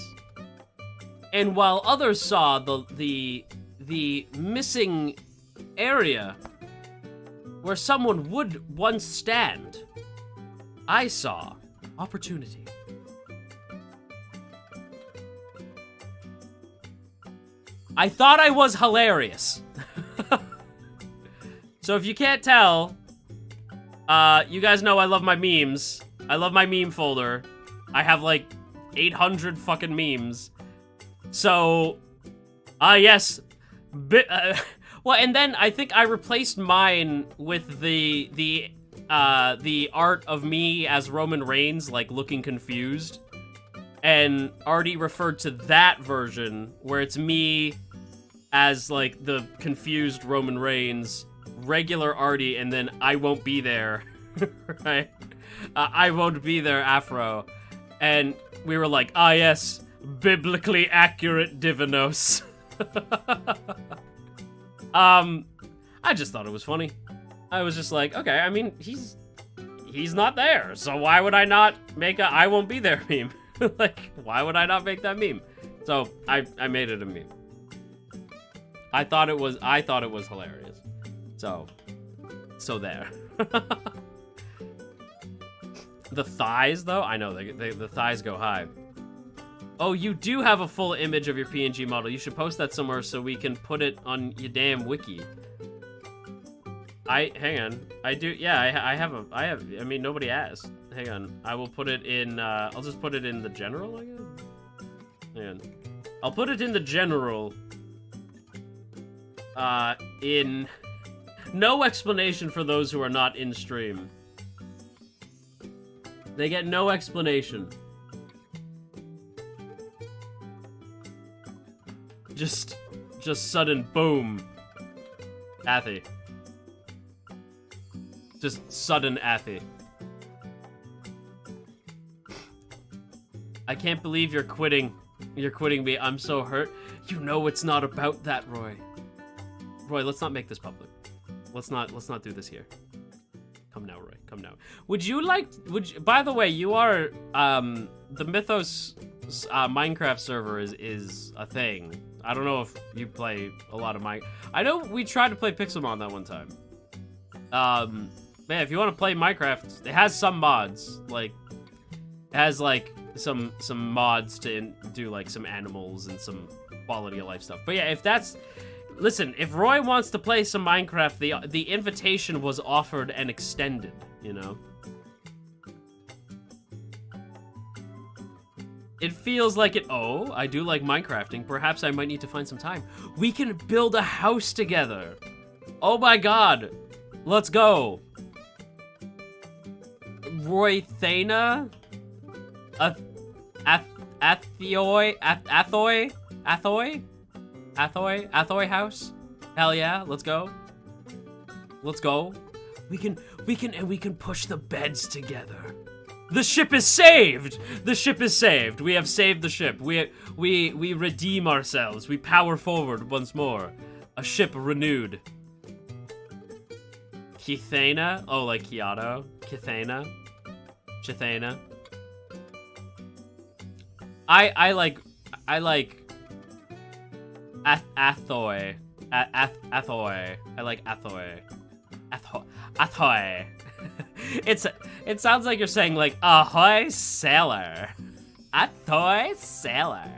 and while others saw the missing area where someone would once stand, I saw opportunity. I thought I was hilarious. So if you can't tell, you guys know I love my memes. I love my meme folder. I have like 800 fucking memes. So, yes. Well, and then I think I replaced mine with the art of me as Roman Reigns, like looking confused. And Artie referred to that version where it's me as like the confused Roman Reigns, regular Artie, and then I won't be there, right? I won't be there, Afro. And we were like, ah, yes, biblically accurate Divinos. I just thought it was funny. I was just like, okay, I mean, he's not there, so why would I not make a I won't be there meme? Like, why would I not make that meme? So I made it a meme. I thought it was hilarious. So there. The thighs, though, I know the thighs go high. Oh, you do have a full image of your PNG model. You should post that somewhere so we can put it on your damn wiki. Hang on. I do, yeah, I mean, nobody asked. Hang on. I will put it in, I'll just put it in the general, I guess. Hang on. I'll put it in the general. In no explanation for those who are not in stream. They get no explanation. Just sudden boom. Athy. Just sudden Athy. I can't believe you're quitting. You're quitting me. I'm so hurt. You know it's not about that, Roy. Roy, let's not make this public. Let's not do this here. Come now, Roy. Come now. By the way, you are, the Mythos Minecraft server is a thing. I don't know if you play a lot of I know we tried to play Pixelmon that one time. Man, if you want to play Minecraft, it has some mods. Like, it has, like, some mods to do, like, some animals and some quality of life stuff. But yeah, listen, if Roy wants to play some Minecraft, the invitation was offered and extended, you know? It feels like it. Oh, I do like Minecrafting. Perhaps I might need to find some time. We can build a house together. Oh my god. Let's go. Roy Thana? Athoy house? Hell yeah, let's go. Let's go. We can push the beds together. The ship is saved! The ship is saved. We have saved the ship. We redeem ourselves. We power forward once more. A ship renewed. Kithana? Oh, like Kyoto? Kithana? Chithana? I like Athoy. Athoy. I like Athoy. Athoy. It sounds like you're saying like ahoy sailor. Athoy sailor.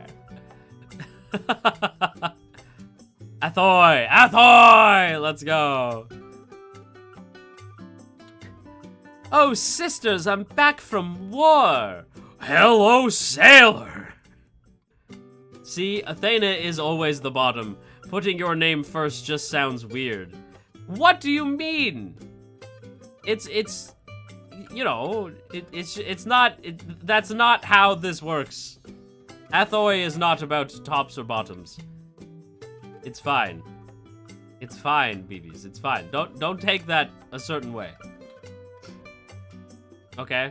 Athoy. Athoy. Let's go. Oh, sisters, I'm back from war. Hello, sailor. See, Athena is always the bottom. Putting your name first just sounds weird. What do you mean? It's you know, it's not, that's not how this works. Athoy is not about tops or bottoms. It's fine. It's fine, BBs. It's fine. Don't take that a certain way. Okay?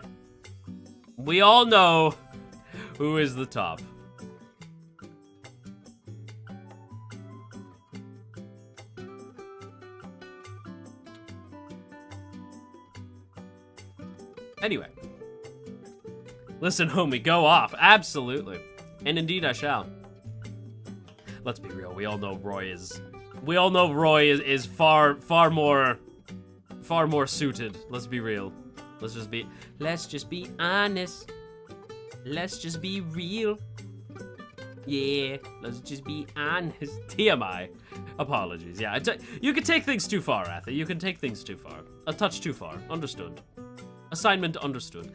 We all know who is the top. Anyway. Listen, homie, go off. Absolutely. And indeed I shall. Let's be real. We all know Roy is far more suited. Let's be real. Let's just be honest. Let's just be real. Yeah, let's just be honest. TMI. Apologies. Yeah, you can take things too far, Atha. You can take things too far. A touch too far. Understood. Assignment understood.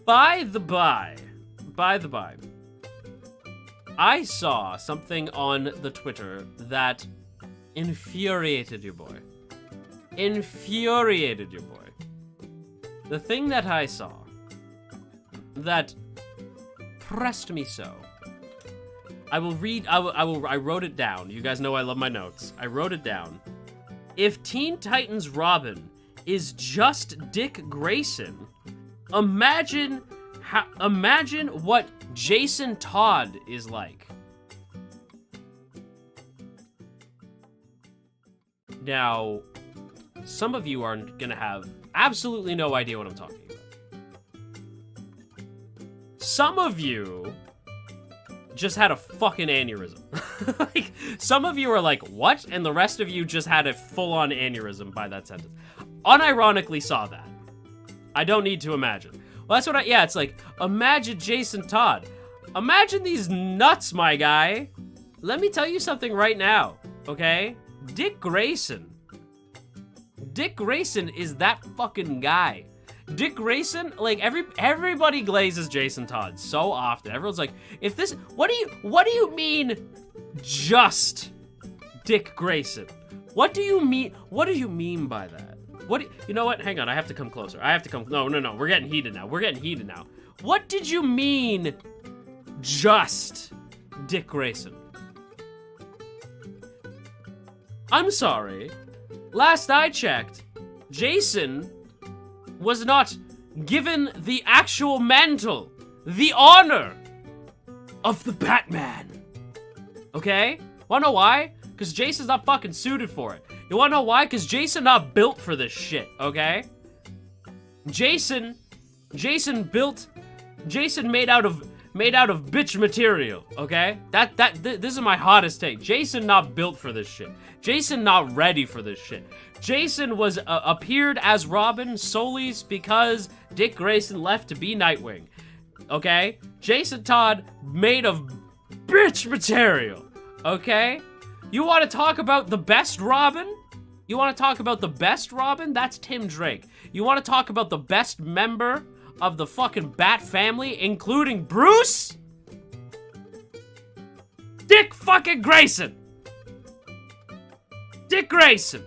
By the by, I saw something on the Twitter that infuriated your boy. Infuriated your boy. The thing that I saw that pressed me so. I wrote it down. You guys know I love my notes. I wrote it down. If Teen Titans Robin is just Dick Grayson, imagine what Jason Todd is like. Now, some of you are gonna have absolutely no idea what I'm talking about. Some of you just had a fucking aneurysm. Like, some of you are like, what? And the rest of you just had a full-on aneurysm by that sentence. Unironically saw that. I don't need to imagine. Well, that's what yeah, it's like, imagine Jason Todd. Imagine these nuts, my guy. Let me tell you something right now, okay? Dick Grayson is that fucking guy. Dick Grayson, like, everybody glazes Jason Todd so often. Everyone's like, if this, what do you mean just Dick Grayson? What do you mean by that? You know what? Hang on, I have to come closer. No, we're getting heated now. What did you mean just Dick Grayson? I'm sorry. Last I checked, Jason was not given the actual mantle, the honor of the Batman. Okay? Wanna know why? Because Jason's not fucking suited for it. You wanna know why? Because Jason's not built for this shit, okay? Jason made out of bitch material, okay? This is my hottest take. Jason not built for this shit. Jason not ready for this shit. Jason was appeared as Robin solely because Dick Grayson left to be Nightwing, okay? Jason Todd made of bitch material, okay? You want to talk about the best Robin? You want to talk about the best Robin? That's Tim Drake. You want to talk about the best member of the fucking Bat family, including Bruce? Dick fucking Grayson. Dick Grayson.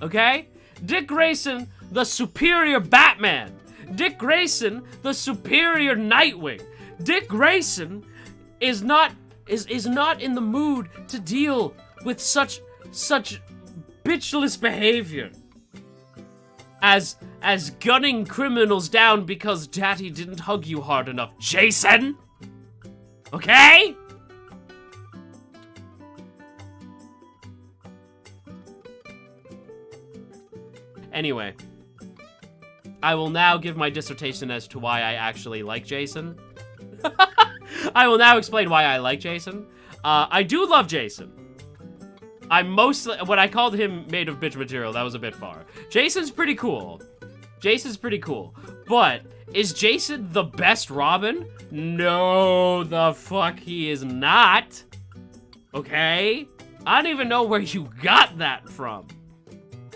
Okay? Dick Grayson, the superior Batman. Dick Grayson, the superior Nightwing. Dick Grayson is not in the mood to deal with such bitchless behavior as gunning criminals down because Daddy didn't hug you hard enough, Jason. Okay? Anyway, I will now give my dissertation as to why I actually like Jason. I will now explain why I like Jason. I do love Jason. When I called him made of bitch material, that was a bit far. Jason's pretty cool. But is Jason the best Robin? No, the fuck he is not. Okay? I don't even know where you got that from.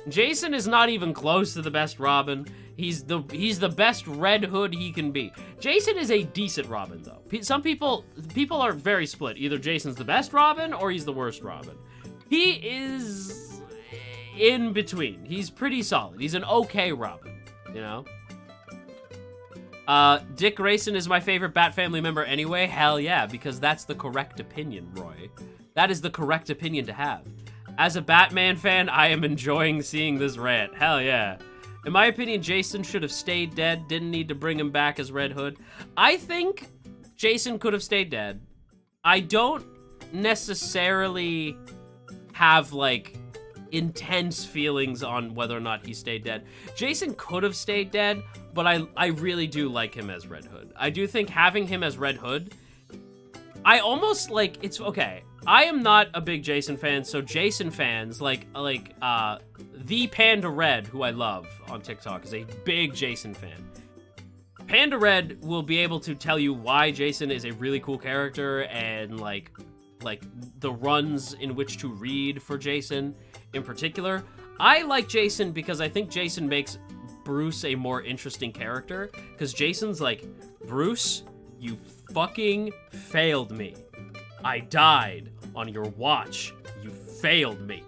Jason is not even close to the best Robin. He's the best Red Hood he can be. Jason is a decent Robin, though. Some people are very split. Either Jason's the best Robin or he's the worst Robin. He is in between. He's pretty solid. He's an okay Robin, you know? Dick Grayson is my favorite Bat family member anyway. Hell yeah, because that's the correct opinion, Roy. That is the correct opinion to have. As a Batman fan, I am enjoying seeing this rant. Hell yeah. In my opinion, Jason should have stayed dead. Didn't need to bring him back as Red Hood. I think Jason could have stayed dead. I don't necessarily have, like, intense feelings on whether or not he stayed dead. Jason could have stayed dead, but I really do like him as Red Hood. I do think having him as Red Hood, I almost, like, it's, okay. I am not a big Jason fan, so Jason fans, like the Panda Red, who I love on TikTok, is a big Jason fan. Panda Red will be able to tell you why Jason is a really cool character and, like the runs in which to read for Jason in particular. I like Jason because I think Jason makes Bruce a more interesting character, because Jason's like, Bruce, you fucking failed me. I died on your watch. You failed me.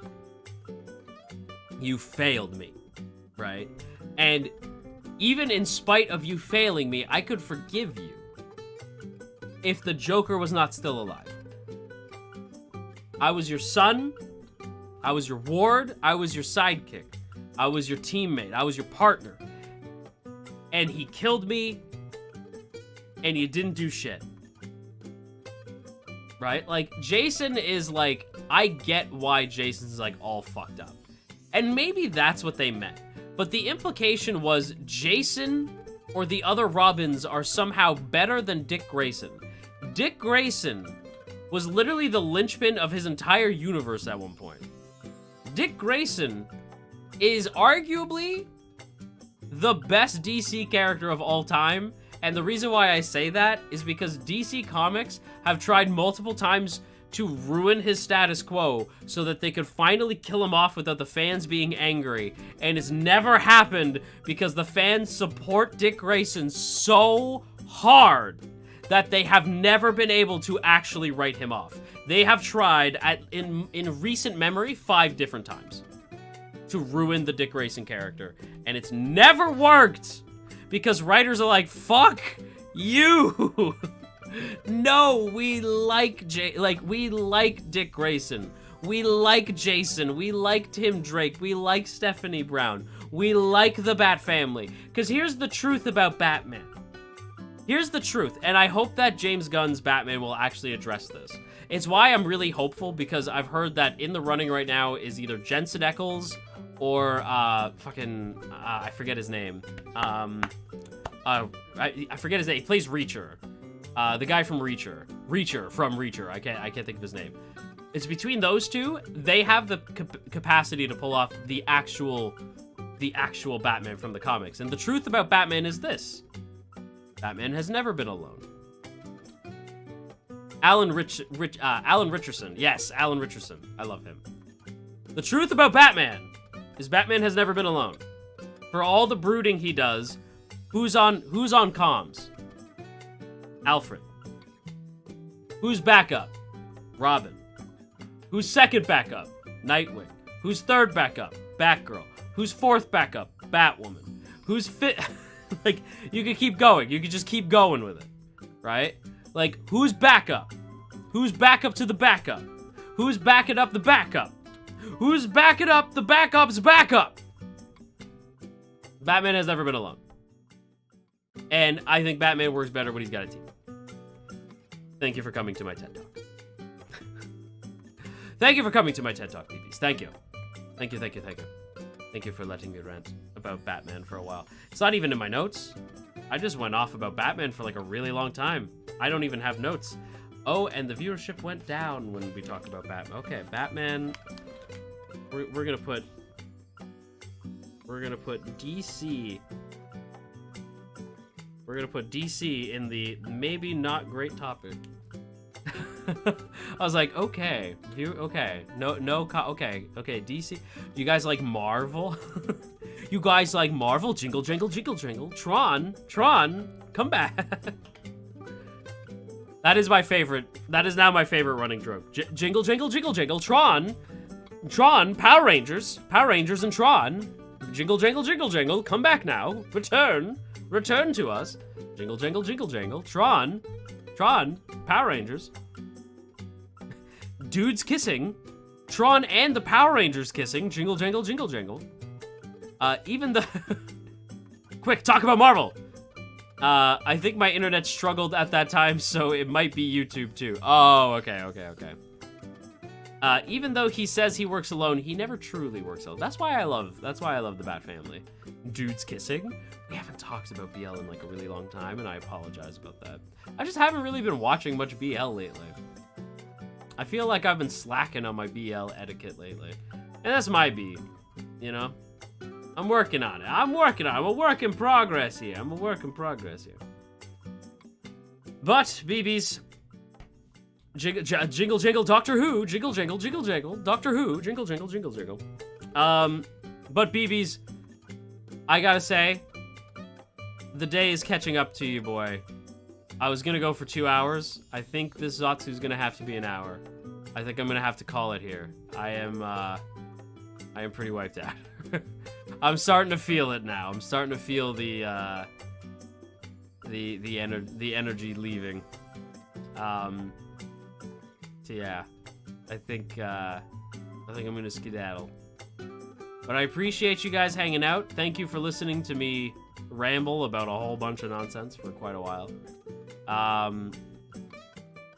You failed me, right? And even in spite of you failing me, I could forgive you if the Joker was not still alive. I was your son. I was your ward. I was your sidekick. I was your teammate. I was your partner. And he killed me, and you didn't do shit. Right? Like, Jason is like, I get why Jason's like all fucked up. And maybe that's what they meant. But the implication was Jason or the other Robins are somehow better than Dick Grayson. Dick Grayson was literally the linchpin of his entire universe at one point. Dick Grayson is arguably the best DC character of all time. And the reason why I say that is because DC Comics have tried multiple times to ruin his status quo so that they could finally kill him off without the fans being angry. And it's never happened because the fans support Dick Grayson so hard that they have never been able to actually write him off. They have tried in recent memory 5 different times to ruin the Dick Grayson character. And it's never worked because writers are like, fuck you. No, we like we like Dick Grayson. We like Jason. We like Tim Drake. We like Stephanie Brown. We like the Bat family. Because here's the truth about Batman. Here's the truth, and I hope that James Gunn's Batman will actually address this. It's why I'm really hopeful, because I've heard that in the running right now is either Jensen Ackles or I forget his name. I forget his name. He plays Reacher. The guy from Reacher. Reacher from Reacher. I can't think of his name. It's between those two. They have the capacity to pull off the actual Batman from the comics. And the truth about Batman is this: Batman has never been alone. Alan Richardson. Yes, Alan Richardson. I love him. The truth about Batman is Batman has never been alone. For all the brooding he does, who's on comms? Alfred. Who's backup? Robin. Who's second backup? Nightwing. Who's third backup? Batgirl. Who's fourth backup? Batwoman. Who's like, you could keep going. You could just keep going with it, right? Like, who's backup? Who's backup to the backup? Who's backing up the backup? Who's backing up the backup's backup? Batman has never been alone. And I think Batman works better when he's got a team. Thank you for coming to my TED Talk. Thank you for coming to my TED Talk, BBs. Thank you. Thank you, thank you, thank you. Thank you for letting me rant about Batman for a while. It's not even in my notes. I just went off about Batman for like a really long time. I don't even have notes. Oh, and the viewership went down when we talked about Batman. Okay, Batman. We're gonna put DC. We're gonna put DC in the maybe not great topic. I was like, okay, okay, okay, DC. You guys like Marvel? You guys like Marvel? Jingle, jingle, jingle, jingle. Tron, come back. That is my favorite. That is now my favorite running joke. Jingle, jingle, jingle, jingle. Tron, Power Rangers and Tron. Jingle, jingle, jingle, jingle. Come back now. Return to us. Jingle, jingle, jingle, jingle. Tron, Power Rangers. Dudes kissing. Tron and the Power Rangers kissing. Jingle, jingle, jingle, jingle. Even the... Quick, talk about Marvel. I think my internet struggled at that time, so it might be YouTube too. Oh, okay. Even though he says he works alone, he never truly works alone. That's why I love the Bat Family. Dudes kissing. We haven't talked about BL in like a really long time, and I apologize about that. I just haven't really been watching much BL lately. I feel like I've been slacking on my BL etiquette lately. And that's my B, you know? I'm working on it. I'm a work in progress here. But, BBs, jingle, jingle, Doctor Who, jingle, jingle, jingle, jingle, Doctor Who, jingle, jingle, jingle, jingle. But, BBs, I gotta say, the day is catching up to you, boy. I was gonna go for 2 hours. I think this Zatsu's gonna have to be an hour. I think I'm gonna have to call it here. I am pretty wiped out. I'm starting to feel it now. I'm starting to feel the energy leaving. So yeah, I think I'm gonna skedaddle. But I appreciate you guys hanging out. Thank you for listening to me ramble about a whole bunch of nonsense for quite a while.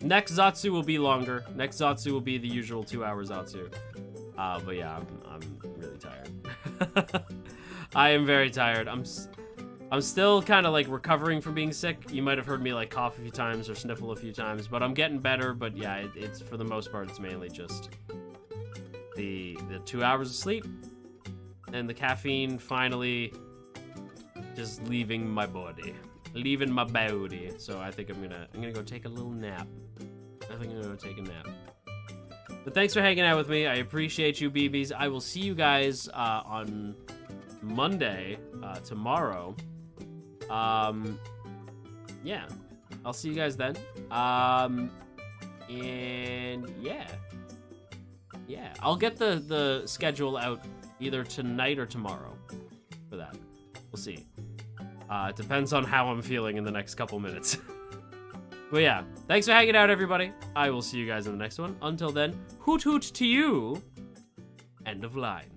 Next Zatsu will be longer. Next Zatsu will be the usual 2-hour Zatsu. But yeah, I'm really tired. I am very tired. I'm still kind of like recovering from being sick. You might have heard me like cough a few times or sniffle a few times, but I'm getting better. But yeah, it's for the most part, it's mainly just the 2 hours of sleep and the caffeine finally just leaving my body. So I think I'm gonna go take a little nap. I think I'm gonna go take a nap. But thanks for hanging out with me. I appreciate you, BBs. I will see you guys on Monday, tomorrow. Yeah, I'll see you guys then. And yeah, I'll get the schedule out either tonight or tomorrow for that. We'll see. It depends on how I'm feeling in the next couple minutes. But yeah, thanks for hanging out, everybody. I will see you guys in the next one. Until then, hoot hoot to you. End of line.